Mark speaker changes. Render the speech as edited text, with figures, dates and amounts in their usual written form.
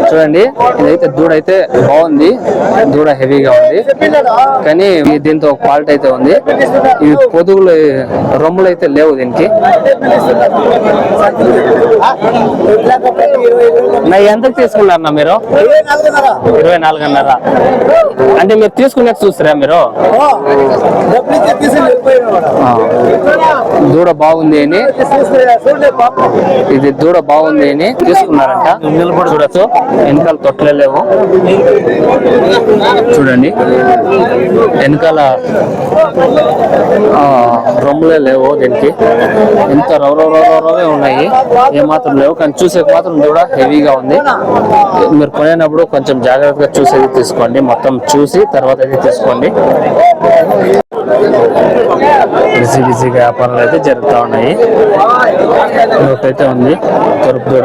Speaker 1: చూడండి, ఇదైతే దూడ అయితే బాగుంది, దూడ హెవీగా ఉంది. కానీ దీంతో క్వాలిటీ అయితే ఉంది. ఈ పొదుగులు రొమ్ములు అయితే లేవు దీనికి. ఎంతకు తీసుకున్నారన్నా మీరు? 24.5. అంటే మీరు తీసుకునే చూస్తారా మీరు? దూడ బాగుంది అని, ఇది దూడ బాగుంది అని తీసుకున్నారంట. చూడచ్చు, వెనకాల తొట్లే లేవు. చూడండి, వెనకాల రొమ్ములే లేవు దీనికి. ఎంత రవరవే ఉన్నాయి, ఏమాత్రం లేవు. కానీ చూసే మాత్రం దూడ హెవీగా ఉంది. మీరు కొనేటప్పుడు కొంచెం జాగ్రత్తగా చూసేది తీసుకోండి. మొత్తం చూసి తర్వాత అయితే తీసుకోండి. బిజీగా వ్యాపారాలు అయితే జరుగుతూ ఉన్నాయి. ఒకటైతే ఉంది కరుపు దూడ.